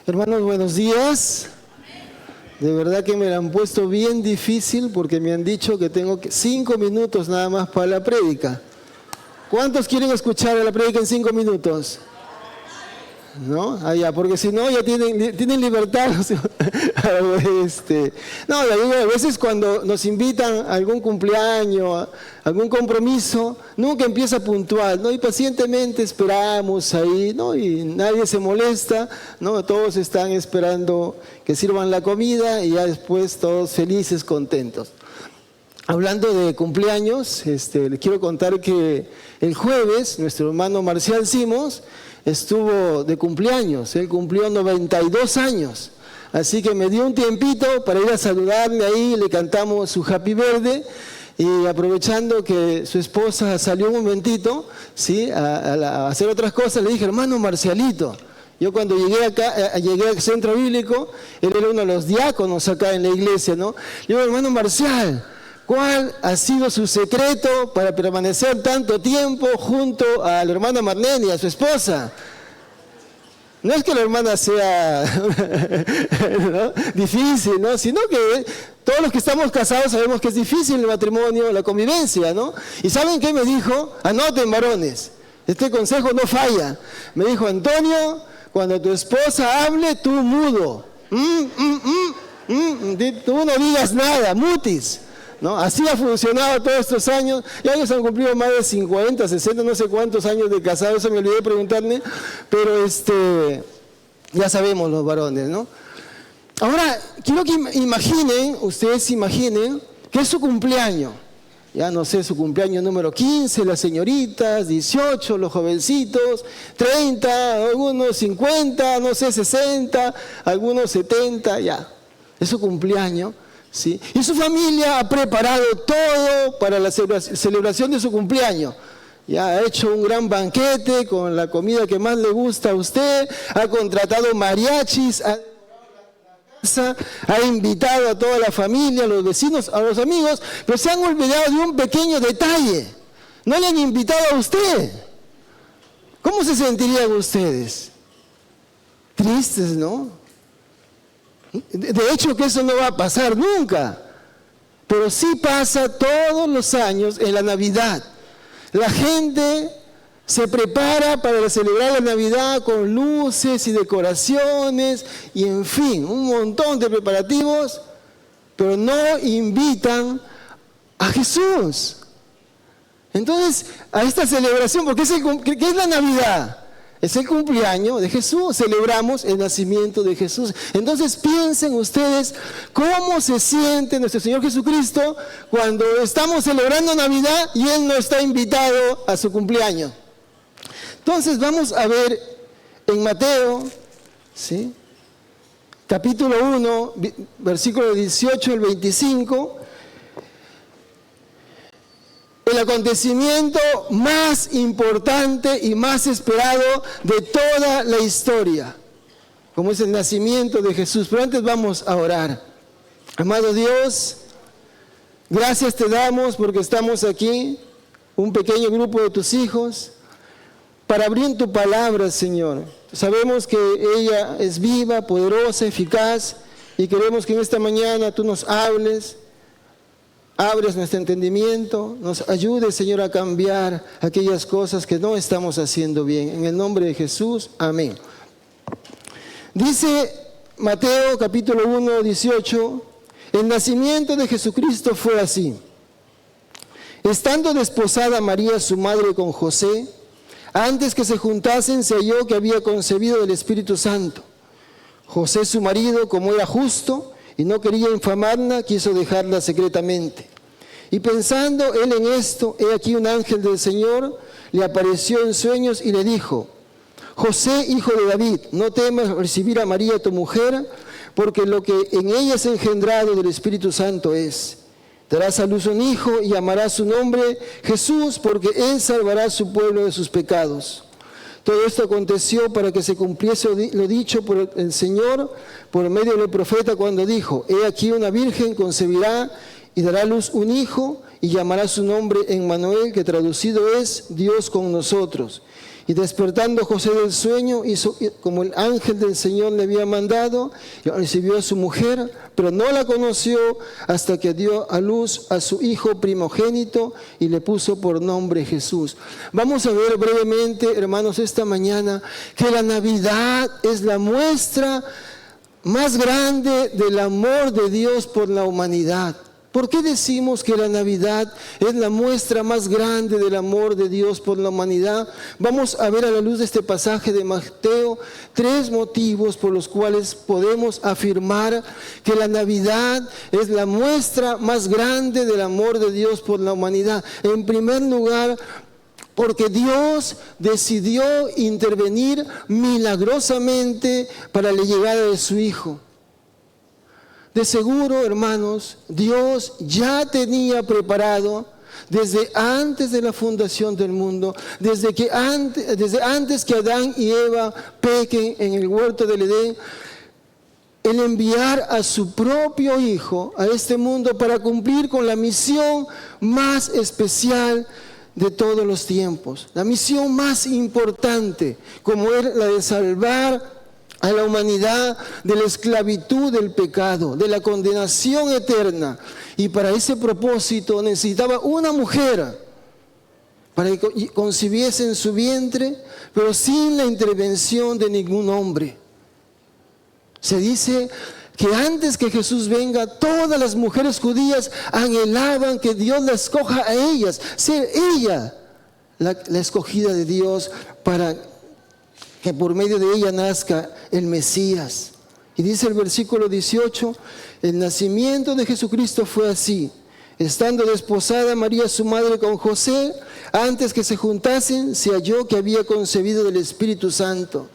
Hermanos, buenos días. De verdad que me la han puesto bien difícil porque me han dicho que tengo 5 minutos nada más para la prédica. ¿Cuántos quieren escuchar la prédica en 5 minutos? ¿No? Allá, porque si no ya tienen libertad. No, a veces cuando nos invitan a algún cumpleaños, a algún compromiso, nunca empieza puntual, ¿no? Y pacientemente esperamos ahí, ¿no? Y nadie se molesta, ¿no? Todos están esperando que sirvan la comida y ya después todos felices, contentos. Hablando de cumpleaños, les quiero contar que el jueves nuestro hermano Marcial Simos estuvo de cumpleaños. Él cumplió 92 años. Así que me dio un tiempito para ir a saludarle ahí, le cantamos su Happy Birthday. Y aprovechando que su esposa salió un momentito, ¿sí? a hacer otras cosas, le dije, hermano Marcialito. Yo cuando llegué al centro bíblico, él era uno de los diáconos acá en la iglesia, ¿no? Le digo, hermano Marcial, ¿cuál ha sido su secreto para permanecer tanto tiempo junto a la hermana Marlene y a su esposa? No es que la hermana sea ¿no? difícil, ¿no? Sino que todos los que estamos casados sabemos que es difícil el matrimonio, la convivencia, ¿no? ¿Y saben qué me dijo? Anoten, varones, este consejo no falla. Me dijo, Antonio, cuando tu esposa hable, tú mudo. Tú no digas nada, mutis. ¿No? Así ha funcionado todos estos años. Ya ellos han cumplido más de 50, 60, no sé cuántos años de casados, eso me olvidé de preguntarle, pero ya sabemos los varones, ¿no? Ahora, quiero que ustedes imaginen que es su cumpleaños. Ya no sé, su cumpleaños número 15, las señoritas, 18, los jovencitos, 30, algunos 50, no sé, 60, algunos 70, ya. Es su cumpleaños. ¿Sí? Y su familia ha preparado todo para la celebración de su cumpleaños. Ya ha hecho un gran banquete con la comida que más le gusta a usted, ha contratado mariachis, ha decorado la casa, ha invitado a toda la familia, a los vecinos, a los amigos, pero se han olvidado de un pequeño detalle. No le han invitado a usted. ¿Cómo se sentirían ustedes? Tristes, ¿no? De hecho que eso no va a pasar nunca, pero sí pasa todos los años en la Navidad. La gente se prepara para celebrar la Navidad con luces y decoraciones y en fin, un montón de preparativos, pero no invitan a Jesús. Entonces, a esta celebración, porque ¿qué es la Navidad? Es el cumpleaños de Jesús, celebramos el nacimiento de Jesús. Entonces piensen ustedes cómo se siente nuestro Señor Jesucristo cuando estamos celebrando Navidad y Él no está invitado a su cumpleaños. Entonces vamos a ver en Mateo, ¿sí? Capítulo 1, versículo 18 al 25, el acontecimiento más importante y más esperado de toda la historia, como es el nacimiento de Jesús. Pero antes vamos a orar. Amado Dios, gracias te damos porque estamos aquí, un pequeño grupo de tus hijos, para abrir tu palabra, Señor. Sabemos que ella es viva, poderosa, eficaz, y queremos que en esta mañana tú nos hables, abres nuestro entendimiento, nos ayudes, Señor, a cambiar aquellas cosas que no estamos haciendo bien. En el nombre de Jesús, amén. Dice Mateo capítulo 1, 18, el nacimiento de Jesucristo fue así. Estando desposada María, su madre, con José, antes que se juntasen, se halló que había concebido del Espíritu Santo. José, su marido, como era justo y no quería infamarla, quiso dejarla secretamente. Y pensando él en esto, he aquí un ángel del Señor le apareció en sueños y le dijo, José, hijo de David, no temas recibir a María tu mujer, porque lo que en ella es engendrado del Espíritu Santo es. Darás a luz un hijo y llamarás su nombre Jesús, porque él salvará a su pueblo de sus pecados. Todo esto aconteció para que se cumpliese lo dicho por el Señor por medio del profeta cuando dijo, he aquí una virgen concebirá y dará a luz un hijo y llamará su nombre Emmanuel, que traducido es Dios con nosotros. Y despertando José del sueño, hizo como el ángel del Señor le había mandado, y recibió a su mujer, pero no la conoció hasta que dio a luz a su hijo primogénito y le puso por nombre Jesús. Vamos a ver brevemente, hermanos, esta mañana, que la Navidad es la muestra más grande del amor de Dios por la humanidad. ¿Por qué decimos que la Navidad es la muestra más grande del amor de Dios por la humanidad? Vamos a ver a la luz de este pasaje de Mateo 3 motivos por los cuales podemos afirmar que la Navidad es la muestra más grande del amor de Dios por la humanidad. En primer lugar, porque Dios decidió intervenir milagrosamente para la llegada de su Hijo. De seguro, hermanos, Dios ya tenía preparado desde antes de la fundación del mundo, desde antes que Adán y Eva pequen en el huerto del Edén, el enviar a su propio Hijo a este mundo para cumplir con la misión más especial de todos los tiempos, la misión más importante, como era la de salvar a la humanidad de la esclavitud del pecado, de la condenación eterna. Y para ese propósito necesitaba una mujer para que concibiese en su vientre, pero sin la intervención de ningún hombre. Se dice que antes que Jesús venga, todas las mujeres judías anhelaban que Dios la escoja a ellas, ser ella la escogida de Dios para que por medio de ella nazca el Mesías. Y dice el versículo 18, el nacimiento de Jesucristo fue así. Estando desposada María su madre con José, antes que se juntasen, se halló que había concebido del Espíritu Santo.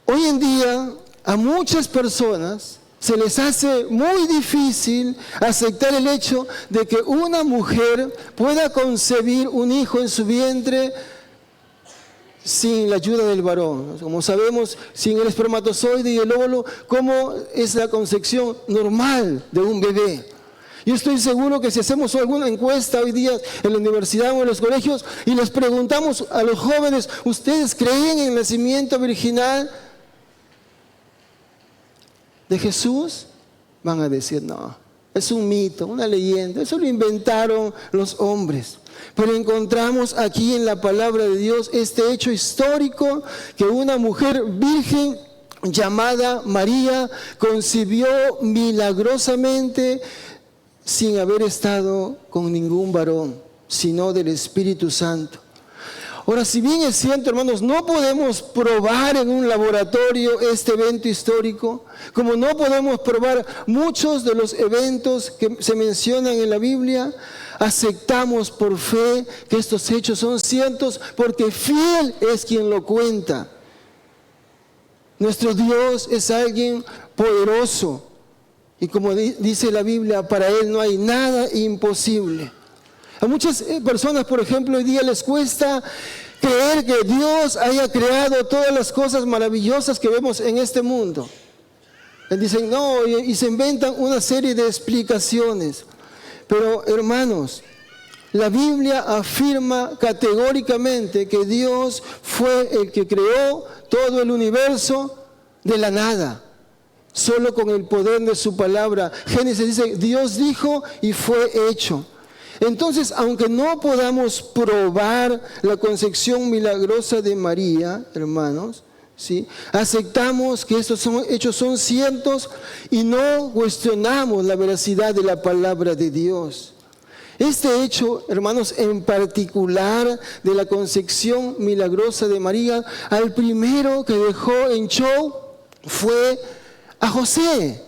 Hoy en día, a muchas personas se les hace muy difícil aceptar el hecho de que una mujer pueda concebir un hijo en su vientre sin la ayuda del varón. Como sabemos, sin el espermatozoide y el óvulo, ¿cómo es la concepción normal de un bebé? Yo estoy seguro que si hacemos alguna encuesta hoy día en la universidad o en los colegios y les preguntamos a los jóvenes, ¿ustedes creen en el nacimiento virginal de Jesús? Van a decir, no, es un mito, una leyenda, eso lo inventaron los hombres. Pero encontramos aquí en la palabra de Dios este hecho histórico que una mujer virgen llamada María concibió milagrosamente sin haber estado con ningún varón, sino del Espíritu Santo. Ahora, si bien es cierto, hermanos, no podemos probar en un laboratorio este evento histórico, como no podemos probar muchos de los eventos que se mencionan en la Biblia, aceptamos por fe que estos hechos son ciertos porque fiel es quien lo cuenta. Nuestro Dios es alguien poderoso y como dice la Biblia, para Él no hay nada imposible. A muchas personas, por ejemplo, hoy día les cuesta creer que Dios haya creado todas las cosas maravillosas que vemos en este mundo. Dicen no, y se inventan una serie de explicaciones. Pero hermanos, la Biblia afirma categóricamente que Dios fue el que creó todo el universo de la nada, solo con el poder de su palabra. Génesis dice, Dios dijo y fue hecho. Entonces, aunque no podamos probar la concepción milagrosa de María, hermanos, ¿sí?, aceptamos que estos hechos son ciertos y no cuestionamos la veracidad de la palabra de Dios. Este hecho, hermanos, en particular de la concepción milagrosa de María, al primero que dejó en shock fue a José.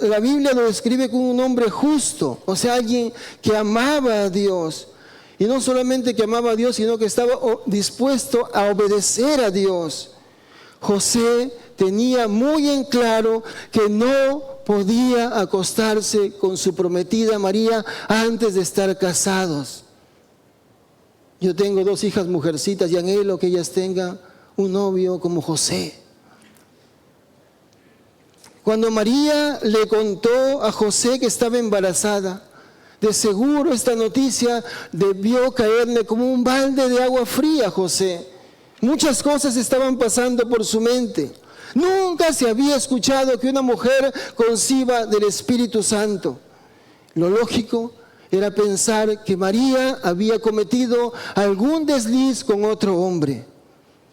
La Biblia lo describe como un hombre justo, o sea, alguien que amaba a Dios. Y no solamente que amaba a Dios, sino que estaba dispuesto a obedecer a Dios. José tenía muy en claro que no podía acostarse con su prometida María antes de estar casados. Yo tengo 2 hijas mujercitas y anhelo que ellas tengan un novio como José. Cuando María le contó a José que estaba embarazada, De seguro esta noticia debió caerle como un balde de agua fría a José. Muchas cosas estaban pasando por su mente. Nunca se había escuchado que una mujer conciba del Espíritu Santo. Lo lógico era pensar que María había cometido algún desliz con otro hombre.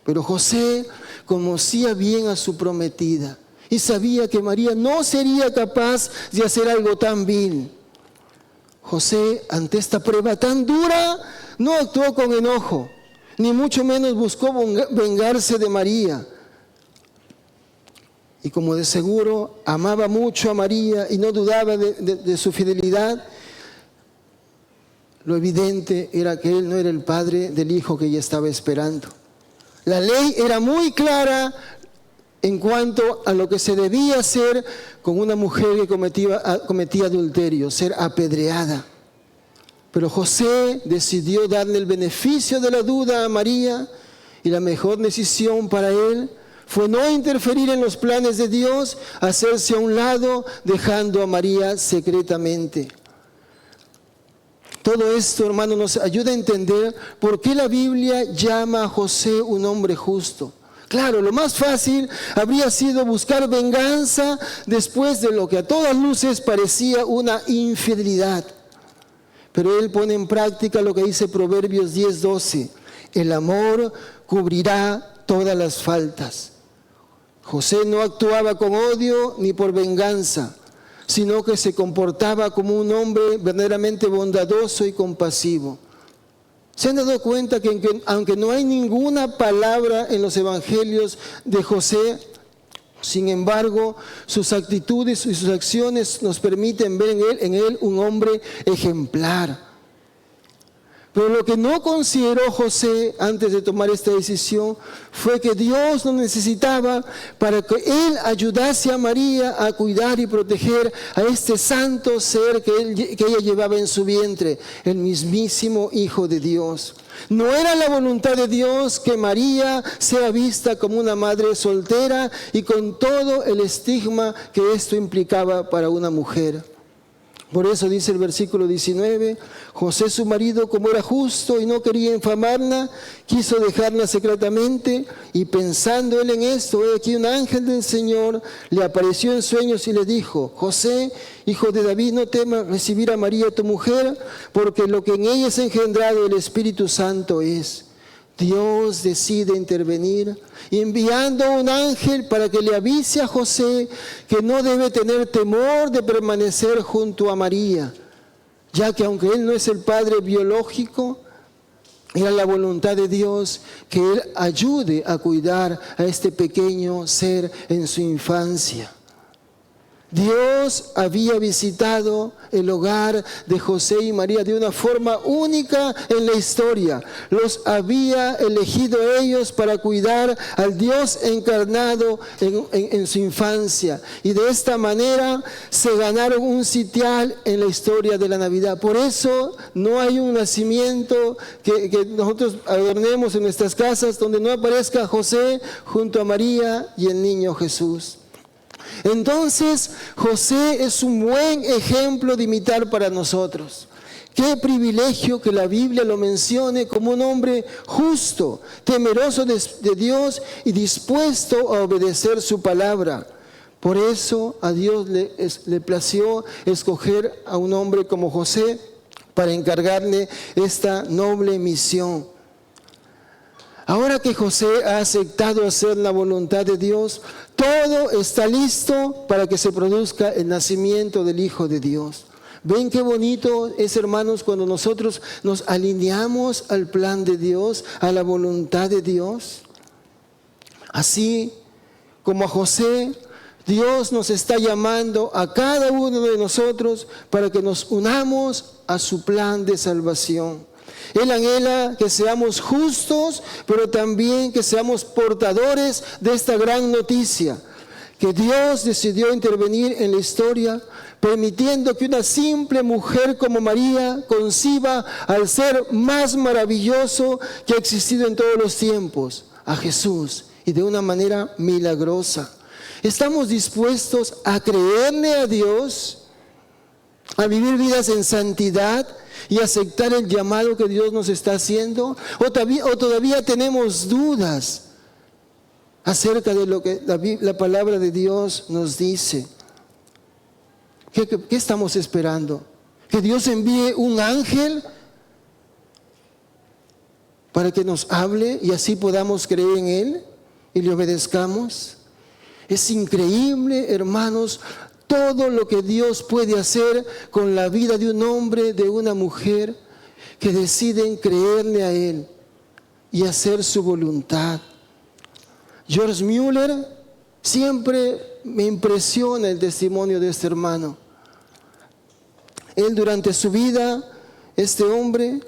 Pero José conocía bien a su prometida y sabía que María no sería capaz de hacer algo tan vil. José, ante esta prueba tan dura, no actuó con enojo, ni mucho menos buscó vengarse de María. Y como de seguro amaba mucho a María y no dudaba de su fidelidad, lo evidente era que él no era el padre del hijo que ella estaba esperando. La ley era muy clara en cuanto a lo que se debía hacer con una mujer que cometía adulterio, ser apedreada. Pero José decidió darle el beneficio de la duda a María, y la mejor decisión para él fue no interferir en los planes de Dios, hacerse a un lado, dejando a María secretamente. Todo esto, hermano, nos ayuda a entender por qué la Biblia llama a José un hombre justo. Claro, lo más fácil habría sido buscar venganza después de lo que a todas luces parecía una infidelidad. Pero él pone en práctica lo que dice Proverbios 10:12. El amor cubrirá todas las faltas. José no actuaba con odio ni por venganza, sino que se comportaba como un hombre verdaderamente bondadoso y compasivo. ¿Se han dado cuenta que aunque no hay ninguna palabra en los evangelios de José, sin embargo, sus actitudes y sus acciones nos permiten ver en él un hombre ejemplar? Pero lo que no consideró José antes de tomar esta decisión fue que Dios lo necesitaba para que él ayudase a María a cuidar y proteger a este santo ser que ella llevaba en su vientre, el mismísimo Hijo de Dios. No era la voluntad de Dios que María sea vista como una madre soltera y con todo el estigma que esto implicaba para una mujer. Por eso dice el versículo 19, José su marido, como era justo y no quería infamarla, quiso dejarla secretamente, y pensando él en esto, he aquí un ángel del Señor le apareció en sueños y le dijo: José, hijo de David, no temas recibir a María tu mujer, porque lo que en ella es engendrado el Espíritu Santo es. Dios decide intervenir, enviando un ángel para que le avise a José que no debe tener temor de permanecer junto a María, ya que aunque él no es el padre biológico, era la voluntad de Dios que él ayude a cuidar a este pequeño ser en su infancia. Dios había visitado el hogar de José y María de una forma única en la historia. Los había elegido ellos para cuidar al Dios encarnado en su infancia. Y de esta manera se ganaron un sitial en la historia de la Navidad. Por eso no hay un nacimiento que nosotros adornemos en nuestras casas donde no aparezca José junto a María y el niño Jesús. Entonces, José es un buen ejemplo de imitar para nosotros. Qué privilegio que la Biblia lo mencione como un hombre justo, temeroso de Dios y dispuesto a obedecer su palabra. Por eso a Dios le plació escoger a un hombre como José para encargarle esta noble misión. Ahora que José ha aceptado hacer la voluntad de Dios, todo está listo para que se produzca el nacimiento del Hijo de Dios. ¿Ven qué bonito es, hermanos, cuando nosotros nos alineamos al plan de Dios, a la voluntad de Dios? Así como a José, Dios nos está llamando a cada uno de nosotros para que nos unamos a su plan de salvación. Él anhela que seamos justos, pero también que seamos portadores de esta gran noticia, que Dios decidió intervenir en la historia, permitiendo que una simple mujer como María conciba al ser más maravilloso que ha existido en todos los tiempos, a Jesús, y de una manera milagrosa. ¿Estamos dispuestos a creerle a Dios? a vivir vidas en santidad y aceptar el llamado que Dios nos está haciendo? ¿O todavía tenemos dudas acerca de lo que la palabra de Dios nos dice? ¿Qué estamos esperando? ¿Que Dios envíe un ángel para que nos hable y así podamos creer en Él y le obedezcamos? Es increíble, hermanos, todo lo que Dios puede hacer con la vida de un hombre, de una mujer, que deciden creerle a Él y hacer su voluntad. George Mueller, siempre me impresiona el testimonio de este hermano. Él durante su vida, este hombre,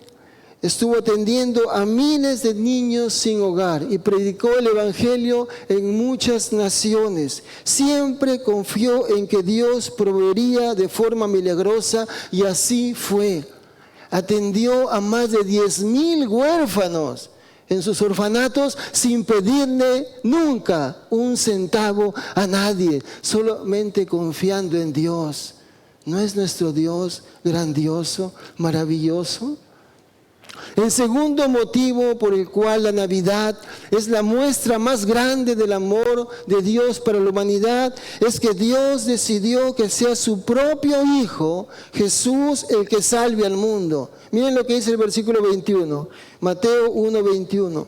estuvo atendiendo a miles de niños sin hogar y predicó el evangelio en muchas naciones. Siempre confió en que Dios proveería de forma milagrosa y así fue. Atendió a más de 10,000 huérfanos en sus orfanatos sin pedirle nunca un centavo a nadie, solamente confiando en Dios. ¿No es nuestro Dios grandioso, maravilloso? El segundo motivo por el cual la Navidad es la muestra más grande del amor de Dios para la humanidad es que Dios decidió que sea su propio Hijo, Jesús, el que salve al mundo. Miren lo que dice el versículo 21, Mateo 1:21.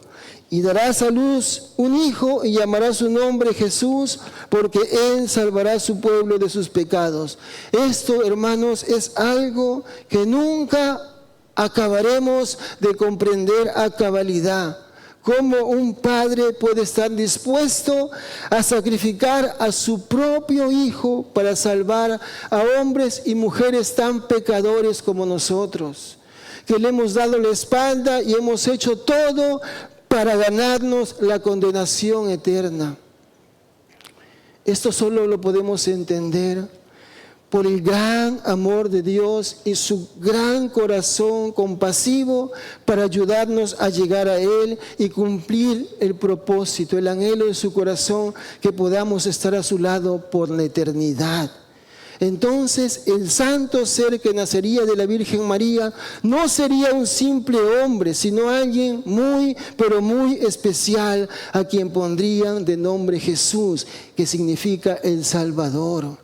Y darás a luz un hijo y llamará su nombre Jesús, porque Él salvará a su pueblo de sus pecados. Esto, hermanos, es algo que nunca acabaremos de comprender a cabalidad. Cómo un padre puede estar dispuesto a sacrificar a su propio hijo para salvar a hombres y mujeres tan pecadores como nosotros, que le hemos dado la espalda y hemos hecho todo para ganarnos la condenación eterna. Esto solo lo podemos entender por el gran amor de Dios y su gran corazón compasivo para ayudarnos a llegar a Él y cumplir el propósito, el anhelo de su corazón, que podamos estar a su lado por la eternidad. Entonces, el santo ser que nacería de la Virgen María no sería un simple hombre, sino alguien muy, pero muy especial, a quien pondrían de nombre Jesús, que significa el Salvador.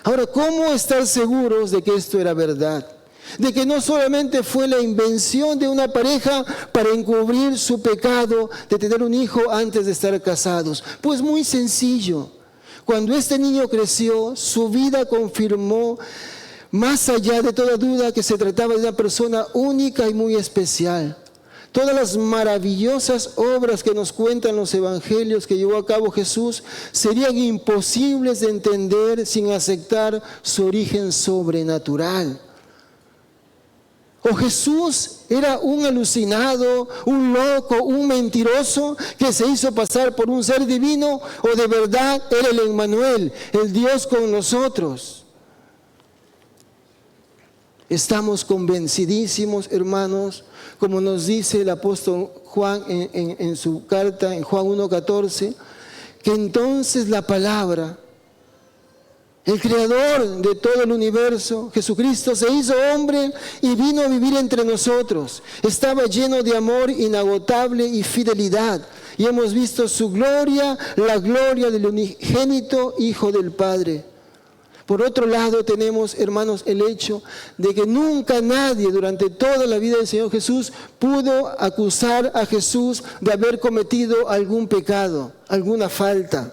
Ahora, ¿cómo estar seguros de que esto era verdad? De que no solamente fue la invención de una pareja para encubrir su pecado de tener un hijo antes de estar casados. Pues muy sencillo. Cuando este niño creció, su vida confirmó, más allá de toda duda, que se trataba de una persona única y muy especial. Todas las maravillosas obras que nos cuentan los evangelios que llevó a cabo Jesús serían imposibles de entender sin aceptar su origen sobrenatural. ¿O Jesús era un alucinado, un loco, un mentiroso que se hizo pasar por un ser divino? ¿O de verdad era el Emmanuel, el Dios con nosotros? Estamos convencidísimos, hermanos, como nos dice el apóstol Juan en su carta, en Juan 1:14, que entonces la palabra, el creador de todo el universo, Jesucristo, se hizo hombre y vino a vivir entre nosotros. Estaba lleno de amor inagotable y fidelidad. Y hemos visto su gloria, la gloria del unigénito Hijo del Padre. Por otro lado tenemos, hermanos, el hecho de que nunca nadie durante toda la vida del Señor Jesús pudo acusar a Jesús de haber cometido algún pecado, alguna falta.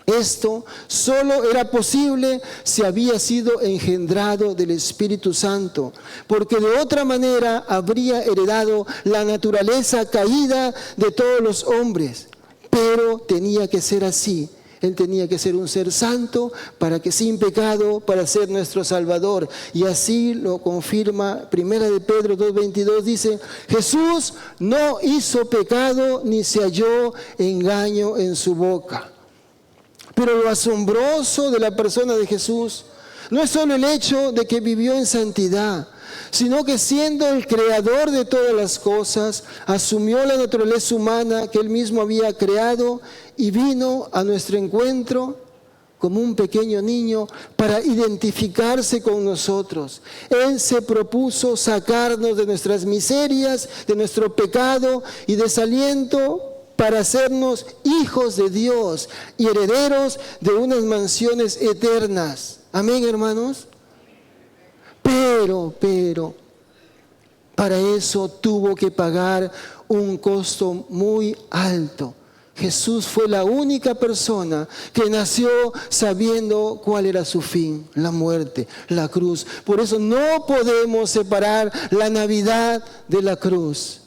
Esto solo era posible si había sido engendrado del Espíritu Santo, porque de otra manera habría heredado la naturaleza caída de todos los hombres. Pero tenía que ser así. Él tenía que ser un ser santo para que sin pecado, para ser nuestro Salvador. Y así lo confirma 1 de Pedro 2:22, dice: Jesús no hizo pecado ni se halló engaño en su boca. Pero lo asombroso de la persona de Jesús no es solo el hecho de que vivió en santidad, sino que siendo el creador de todas las cosas, asumió la naturaleza humana que Él mismo había creado y vino a nuestro encuentro como un pequeño niño para identificarse con nosotros. Él se propuso sacarnos de nuestras miserias, de nuestro pecado y desaliento para hacernos hijos de Dios y herederos de unas mansiones eternas. Amén, hermanos. Pero, para eso tuvo que pagar un costo muy alto. Jesús fue la única persona que nació sabiendo cuál era su fin, la muerte, la cruz. Por eso no podemos separar la Navidad de la cruz.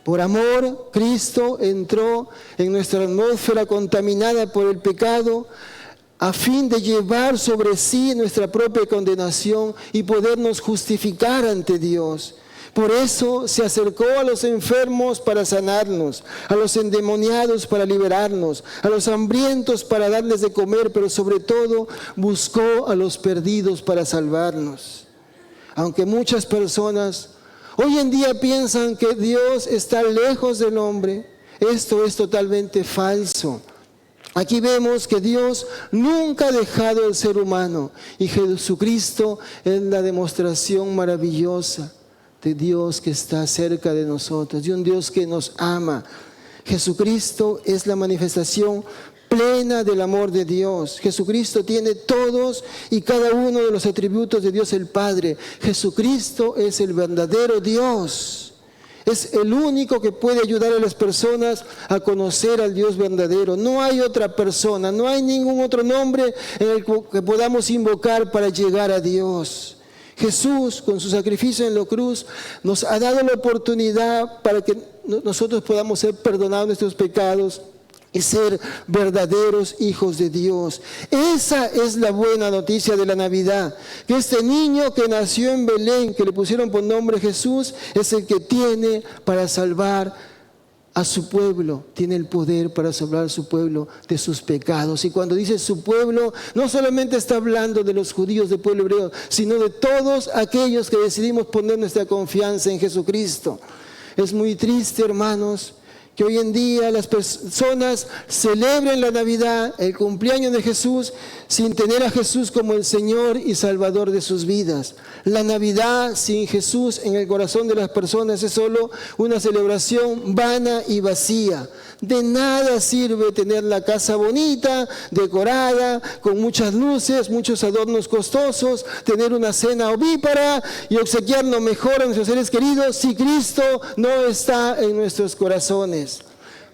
Por amor, Cristo entró en nuestra atmósfera contaminada por el pecado a fin de llevar sobre sí nuestra propia condenación y podernos justificar ante Dios. Por eso se acercó a los enfermos para sanarnos, a los endemoniados para liberarnos, a los hambrientos para darles de comer, pero sobre todo buscó a los perdidos para salvarnos. Aunque muchas personas hoy en día piensan que Dios está lejos del hombre, esto es totalmente falso. Aquí vemos que Dios nunca ha dejado al ser humano y Jesucristo es la demostración maravillosa de Dios que está cerca de nosotros, de un Dios que nos ama. Jesucristo es la manifestación plena del amor de Dios. Jesucristo tiene todos y cada uno de los atributos de Dios el Padre. Jesucristo es el verdadero Dios. Es el único que puede ayudar a las personas a conocer al Dios verdadero. No hay otra persona, no hay ningún otro nombre en el que podamos invocar para llegar a Dios. Jesús, con su sacrificio en la cruz, nos ha dado la oportunidad para que nosotros podamos ser perdonados nuestros pecados y ser verdaderos hijos de Dios. Esa es la buena noticia de la Navidad, que este niño que nació en Belén, que le pusieron por nombre Jesús, es el que tiene para salvar a su pueblo, tiene el poder para salvar a su pueblo de sus pecados. Y cuando dice su pueblo, no solamente está hablando de los judíos del pueblo hebreo, sino de todos aquellos que decidimos poner nuestra confianza en Jesucristo. Es muy triste, hermanos, que hoy en día las personas celebren la Navidad, el cumpleaños de Jesús, sin tener a Jesús como el Señor y Salvador de sus vidas. La Navidad sin Jesús en el corazón de las personas es solo una celebración vana y vacía. De nada sirve tener la casa bonita, decorada, con muchas luces, muchos adornos costosos, tener una cena ovípara y obsequiarnos mejor a nuestros seres queridos si Cristo no está en nuestros corazones.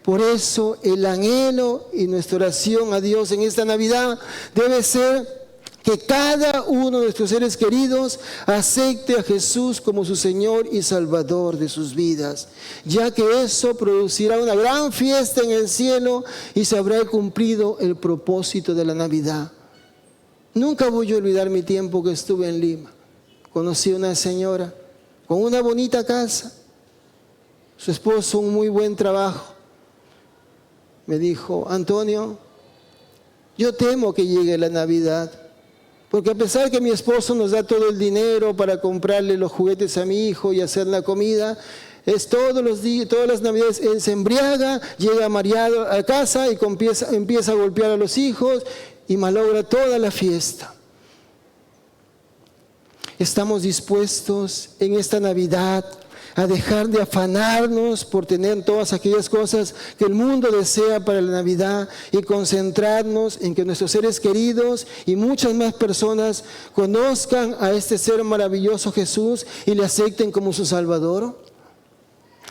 Por eso el anhelo y nuestra oración a Dios en esta Navidad debe ser que cada uno de nuestros seres queridos acepte a Jesús como su Señor y Salvador de sus vidas, ya que eso producirá una gran fiesta en el cielo y se habrá cumplido el propósito de la Navidad. Nunca voy a olvidar mi tiempo que estuve en Lima. Conocí a una señora con una bonita casa, su esposo un muy buen trabajo. Me dijo: Antonio, yo temo que llegue la Navidad, porque a pesar que mi esposo nos da todo el dinero para comprarle los juguetes a mi hijo y hacer la comida, es todos los días, todas las Navidades, él se embriaga, llega mareado a casa y empieza a golpear a los hijos y malogra toda la fiesta. Estamos dispuestos en esta Navidad a dejar de afanarnos por tener todas aquellas cosas que el mundo desea para la Navidad y concentrarnos en que nuestros seres queridos y muchas más personas conozcan a este ser maravilloso Jesús y le acepten como su Salvador.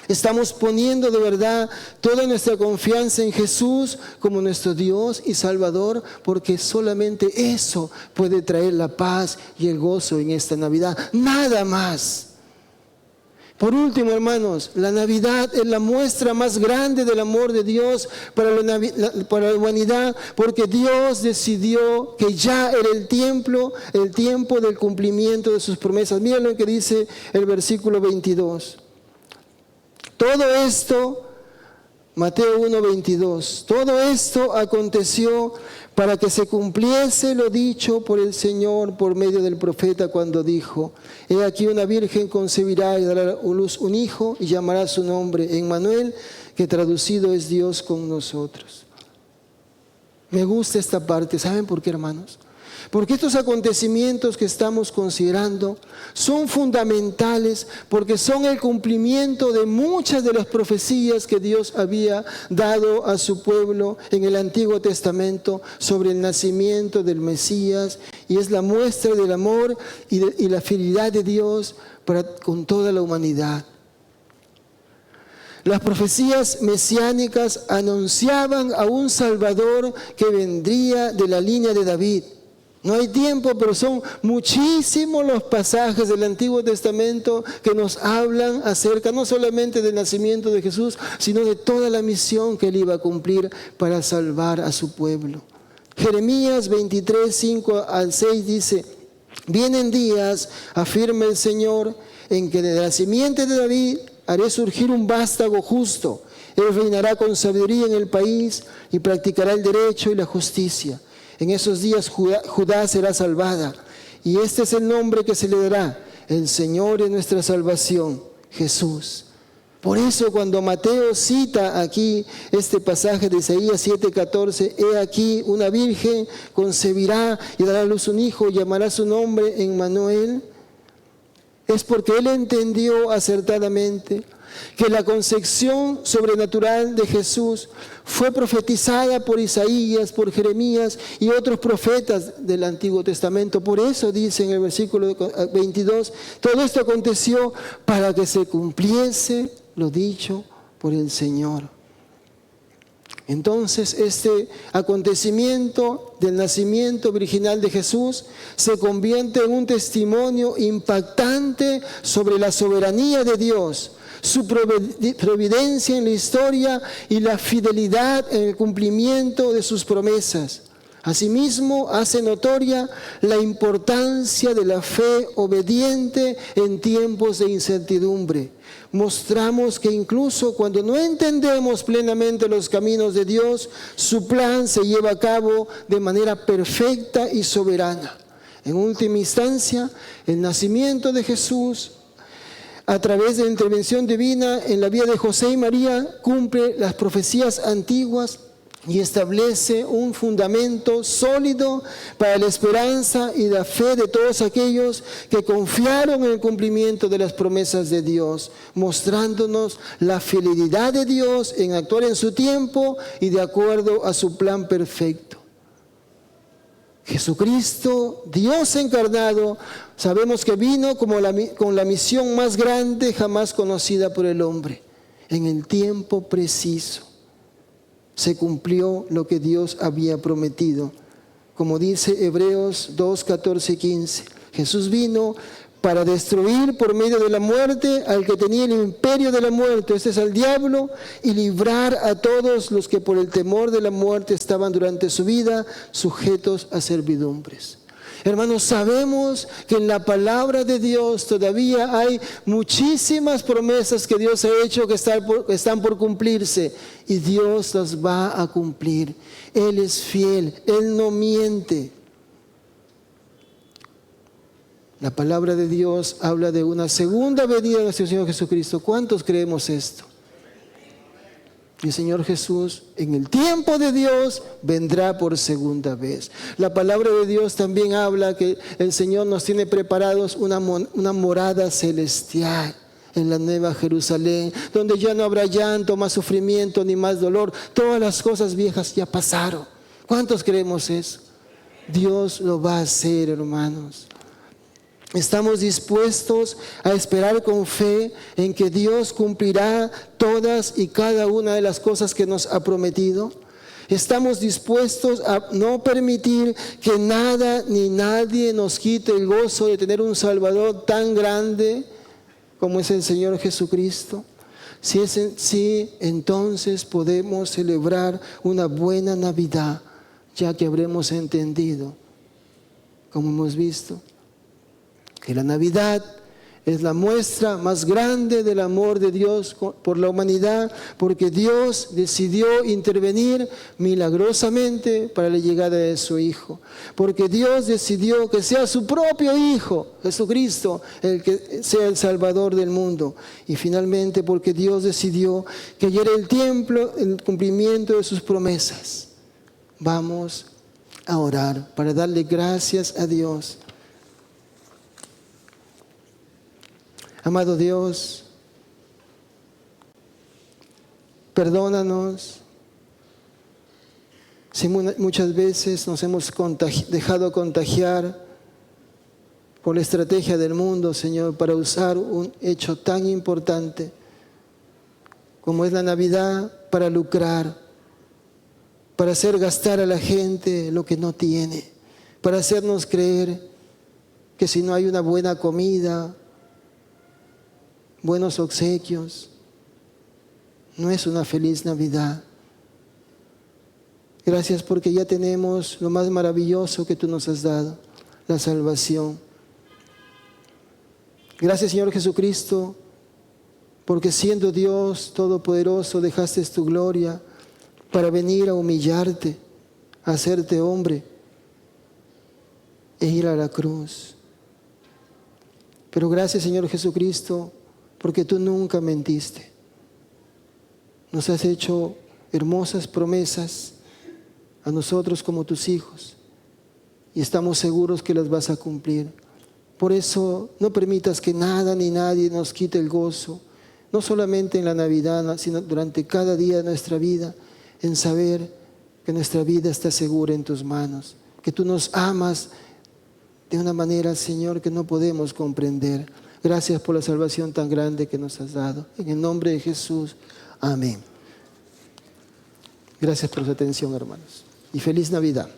Estamos poniendo de verdad toda nuestra confianza en Jesús como nuestro Dios y Salvador, porque solamente eso puede traer la paz y el gozo en esta Navidad, nada más. Por último, hermanos, la Navidad es la muestra más grande del amor de Dios para la humanidad, porque Dios decidió que ya era el tiempo del cumplimiento de sus promesas. Miren lo que dice el versículo 22. Todo esto, Mateo 1:22, todo esto aconteció para que se cumpliese lo dicho por el Señor por medio del profeta cuando dijo: He aquí una virgen concebirá y dará a luz un hijo y llamará su nombre Emmanuel, que traducido es Dios con nosotros. Me gusta esta parte. ¿Saben por qué, hermanos? Porque estos acontecimientos que estamos considerando son fundamentales, porque son el cumplimiento de muchas de las profecías que Dios había dado a su pueblo en el Antiguo Testamento sobre el nacimiento del Mesías, y es la muestra del amor y la fidelidad de Dios con toda la humanidad. Las profecías mesiánicas anunciaban a un Salvador que vendría de la línea de David. No hay tiempo, pero son muchísimos los pasajes del Antiguo Testamento que nos hablan acerca no solamente del nacimiento de Jesús, sino de toda la misión que Él iba a cumplir para salvar a su pueblo. Jeremías 23, 5 al 6 dice: vienen días, afirma el Señor, en que de la simiente de David haré surgir un vástago justo. Él reinará con sabiduría en el país y practicará el derecho y la justicia. En esos días Judá será salvada, y este es el nombre que se le dará: el Señor es nuestra salvación, Jesús. Por eso cuando Mateo cita aquí este pasaje de Isaías 7:14, he aquí una virgen concebirá y dará a luz un hijo, y llamará su nombre Emmanuel, es porque él entendió acertadamente que la concepción sobrenatural de Jesús fue profetizada por Isaías, por Jeremías y otros profetas del Antiguo Testamento. Por eso dice en el versículo 22, todo esto aconteció para que se cumpliese lo dicho por el Señor. Entonces este acontecimiento del nacimiento virginal de Jesús se convierte en un testimonio impactante sobre la soberanía de Dios, su providencia en la historia y la fidelidad en el cumplimiento de sus promesas. Asimismo, hace notoria la importancia de la fe obediente en tiempos de incertidumbre. Mostramos que incluso cuando no entendemos plenamente los caminos de Dios, su plan se lleva a cabo de manera perfecta y soberana. En última instancia, el nacimiento de Jesús, a través de la intervención divina en la vida de José y María, cumple las profecías antiguas y establece un fundamento sólido para la esperanza y la fe de todos aquellos que confiaron en el cumplimiento de las promesas de Dios, mostrándonos la fidelidad de Dios en actuar en su tiempo y de acuerdo a su plan perfecto. Jesucristo, Dios encarnado, sabemos que vino con la misión más grande jamás conocida por el hombre. En el tiempo preciso se cumplió lo que Dios había prometido. Como dice Hebreos 2, 14 y 15, Jesús vino para destruir por medio de la muerte al que tenía el imperio de la muerte, este es al diablo, y librar a todos los que por el temor de la muerte estaban durante su vida sujetos a servidumbres. Hermanos, sabemos que en la palabra de Dios todavía hay muchísimas promesas que Dios ha hecho que están por cumplirse, y Dios las va a cumplir. Él es fiel, Él no miente. La palabra de Dios habla de una segunda venida de nuestro Señor Jesucristo. ¿Cuántos creemos esto? El Señor Jesús, en el tiempo de Dios, vendrá por segunda vez. La palabra de Dios también habla que el Señor nos tiene preparados una morada celestial en la Nueva Jerusalén, donde ya no habrá llanto, más sufrimiento, ni más dolor. Todas las cosas viejas ya pasaron. ¿Cuántos creemos eso? Dios lo va a hacer, hermanos. Estamos dispuestos a esperar con fe en que Dios cumplirá todas y cada una de las cosas que nos ha prometido. Estamos dispuestos a no permitir que nada ni nadie nos quite el gozo de tener un Salvador tan grande como es el Señor Jesucristo. Si es así, entonces podemos celebrar una buena Navidad, ya que habremos entendido, como hemos visto, que la Navidad es la muestra más grande del amor de Dios por la humanidad, porque Dios decidió intervenir milagrosamente para la llegada de su Hijo. Porque Dios decidió que sea su propio Hijo, Jesucristo, el que sea el Salvador del mundo. Y finalmente porque Dios decidió que ya era el tiempo, el cumplimiento de sus promesas. Vamos a orar para darle gracias a Dios. Amado Dios, perdónanos si muchas veces nos hemos dejado contagiar por la estrategia del mundo, Señor, para usar un hecho tan importante como es la Navidad para lucrar, para hacer gastar a la gente lo que no tiene, para hacernos creer que si no hay una buena comida, buenos obsequios, no es una feliz Navidad. Gracias porque ya tenemos lo más maravilloso que tú nos has dado, la salvación. Gracias, Señor Jesucristo, porque siendo Dios Todopoderoso dejaste tu gloria para venir a humillarte, a hacerte hombre e ir a la cruz. Pero gracias, Señor Jesucristo, porque tú nunca mentiste. Nos has hecho hermosas promesas a nosotros como tus hijos y estamos seguros que las vas a cumplir. Por eso no permitas que nada ni nadie nos quite el gozo, no solamente en la Navidad, sino durante cada día de nuestra vida, en saber que nuestra vida está segura en tus manos, que tú nos amas de una manera, Señor, que no podemos comprender. Gracias por la salvación tan grande que nos has dado. En el nombre de Jesús, amén. Gracias por su atención, hermanos. Y feliz Navidad.